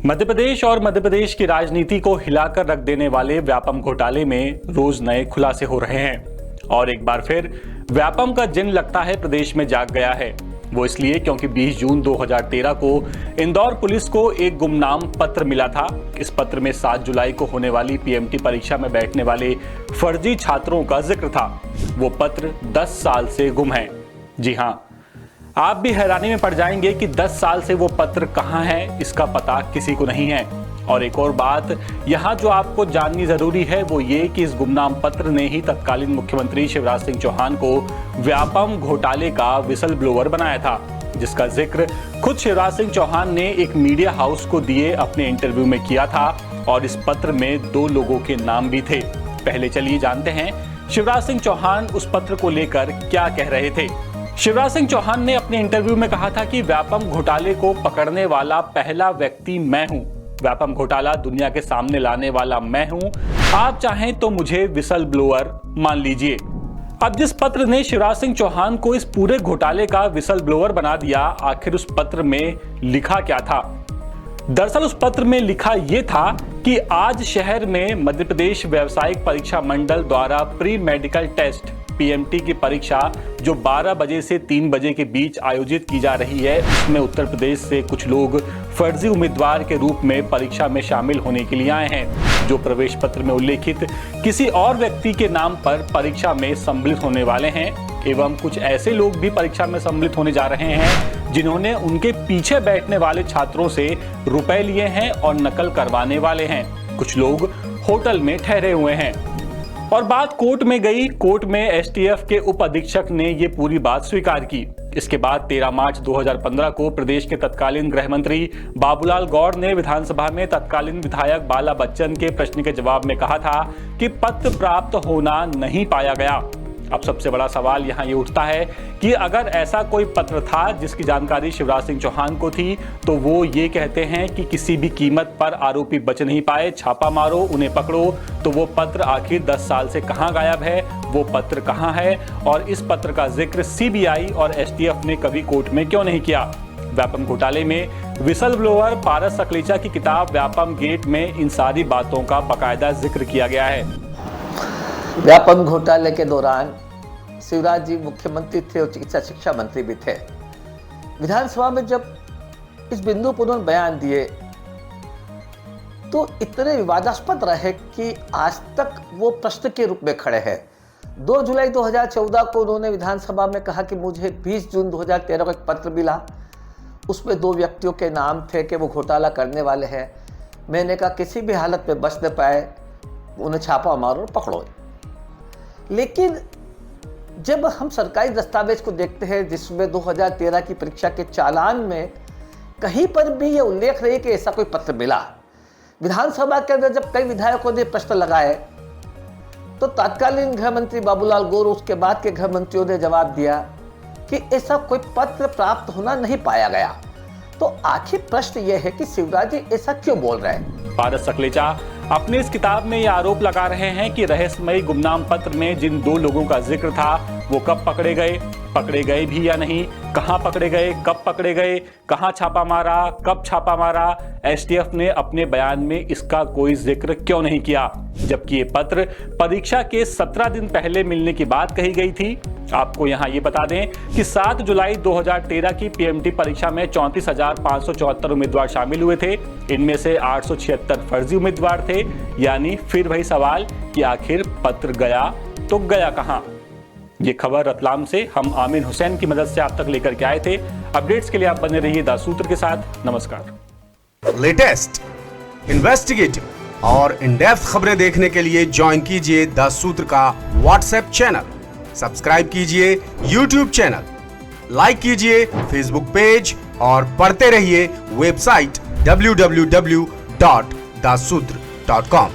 मध्य प्रदेश और मध्य प्रदेश की राजनीति को हिलाकर रख देने वाले व्यापम घोटाले में रोज नए खुलासे हो रहे हैं और एक बार फिर व्यापम का जिन लगता है प्रदेश में जाग गया है। वो इसलिए क्योंकि 20 जून 2013 को इंदौर पुलिस को एक गुमनाम पत्र मिला था। इस पत्र में 7 जुलाई को होने वाली पीएमटी परीक्षा में बैठने वाले फर्जी छात्रों का जिक्र था। वो पत्र 10 साल से गुम है। जी हाँ, आप भी हैरानी में पड़ जाएंगे कि 10 साल से वो पत्र कहाँ है, इसका पता किसी को नहीं है। और एक और बात यहाँ जो आपको जाननी जरूरी है वो ये कि इस गुमनाम पत्र ने ही तत्कालीन मुख्यमंत्री शिवराज सिंह चौहान को व्यापम घोटाले का विसल ब्लोअर बनाया था, जिसका जिक्र खुद शिवराज सिंह चौहान ने एक मीडिया हाउस को दिए अपने इंटरव्यू में किया था। और इस पत्र में 2 लोगों के नाम भी थे। पहले चलिए जानते हैं शिवराज सिंह चौहान उस पत्र को लेकर क्या कह रहे थे। शिवराज सिंह चौहान ने अपने इंटरव्यू में कहा था कि व्यापम घोटाले को पकड़ने वाला पहला व्यक्ति मैं हूं। व्यापम घोटाला दुनिया के सामने लाने वाला मैं हूं। आप चाहें तो मुझे विसल ब्लोअर मान लीजिए। अब जिस पत्र ने शिवराज सिंह चौहान को इस पूरे घोटाले का विसल ब्लोअर बना दिया, आखिर उस पत्र में लिखा क्या था? दरअसल उस पत्र में लिखा यह था कि आज शहर में मध्य प्रदेश व्यावसायिक परीक्षा मंडल द्वारा प्री मेडिकल टेस्ट पीएमटी की परीक्षा जो 12 बजे से 3 बजे के बीच आयोजित की जा रही है, उसमें उत्तर प्रदेश से कुछ लोग फर्जी उम्मीदवार के रूप में परीक्षा में शामिल होने के लिए आए हैं, जो प्रवेश पत्र में उल्लेखित किसी और व्यक्ति के नाम पर परीक्षा में सम्मिलित होने वाले हैं। एवं कुछ ऐसे लोग भी परीक्षा में सम्मिलित होने जा रहे हैं जिन्होंने उनके पीछे बैठने वाले छात्रों से रुपए लिए हैं और नकल करवाने वाले हैं। कुछ लोग होटल में ठहरे हुए हैं। और बात कोर्ट में गई। कोर्ट में एसटीएफ के उप अधीक्षक ने ये पूरी बात स्वीकार की। इसके बाद 13 मार्च 2015 को प्रदेश के तत्कालीन गृह मंत्री बाबूलाल गौड़ ने विधानसभा में तत्कालीन विधायक बाला बच्चन के प्रश्न के जवाब में कहा था कि पत्र प्राप्त होना नहीं पाया गया। अब सबसे बड़ा सवाल यहाँ ये उठता है कि अगर ऐसा कोई पत्र था जिसकी जानकारी शिवराज सिंह चौहान को थी, तो वो ये कहते हैं कि किसी भी कीमत पर आरोपी बच नहीं पाए, छापा मारो, उन्हें पकड़ो। तो वो पत्र आखिर 10 साल से कहाँ गायब है? वो पत्र कहाँ है? और इस पत्र का जिक्र सीबीआई और एसटीएफ ने कभी कोर्ट में क्यों नहीं किया? व्यापम घोटाले में विसल ब्लोअर पारस सकलेचा की किताब व्यापम गेट में इन सारी बातों का बाकायदा जिक्र किया गया है। व्यापम घोटाले के दौरान शिवराज जी मुख्यमंत्री थे और चिकित्सा शिक्षा मंत्री भी थे। विधानसभा में जब इस बिंदु पर उन्होंने बयान दिए तो इतने विवादास्पद रहे कि आज तक वो प्रश्न के रूप में खड़े हैं। 2 जुलाई 2014 को उन्होंने विधानसभा में कहा कि मुझे 20 जून 2013 को एक पत्र मिला, उसमें 2 व्यक्तियों के नाम थे कि वो घोटाला करने वाले हैं। मैंने कहा किसी भी हालत में बच न पाए, उन्हें छापा मारो और पकड़ो। लेकिन जब हम सरकारी दस्तावेज को देखते हैं जिसमें 2013 की परीक्षा के चालान में कहीं पर भी ये उल्लेख रही कि ऐसा कोई पत्र मिला। विधानसभा के अंदर जब कई विधायकों ने प्रश्न लगाए तो तत्कालीन गृह मंत्री बाबूलाल गौर, उसके बाद के गृह मंत्रियों ने जवाब दिया कि ऐसा कोई पत्र प्राप्त होना नहीं पाया गया। तो आखिर प्रश्न यह है कि शिवराज जी ऐसा क्यों बोल रहे हैं? पारस सकलेचा अपने इस किताब में यह आरोप लगा रहे हैं कि रहस्यमयी गुमनाम पत्र में जिन 2 लोगों का जिक्र था वो कब पकड़े गए भी या नहीं, कहां पकड़े गए, कब पकड़े गए, कहां छापा मारा, कब छापा मारा। एसटीएफ ने अपने बयान में इसका कोई जिक्र क्यों नहीं किया, जबकि ये पत्र परीक्षा के 17 दिन पहले मिलने की बात कही गई थी। आपको यहां ये बता दें कि 7 जुलाई 2013 की पीएमटी परीक्षा में 34,574 उम्मीदवार शामिल हुए थे। इनमें से 876 फर्जी उम्मीदवार थे। यानी फिर वही सवाल कि आखिर पत्र गया तो गया कहां? ये खबर रतलाम से हम आमिर हुसैन की मदद से आप तक लेकर के आए थे। अपडेट्स के लिए आप बने रहिए द सूत्र के साथ। नमस्कार। लेटेस्ट, इन्वेस्टिगेटिव और इन डेप्थ खबरें देखने के लिए ज्वाइन कीजिए द सूत्र का व्हाट्सएप चैनल, सब्सक्राइब कीजिए यूट्यूब चैनल, लाइक कीजिए फेसबुक पेज और पढ़ते रहिए वेबसाइट www.dasudr.com।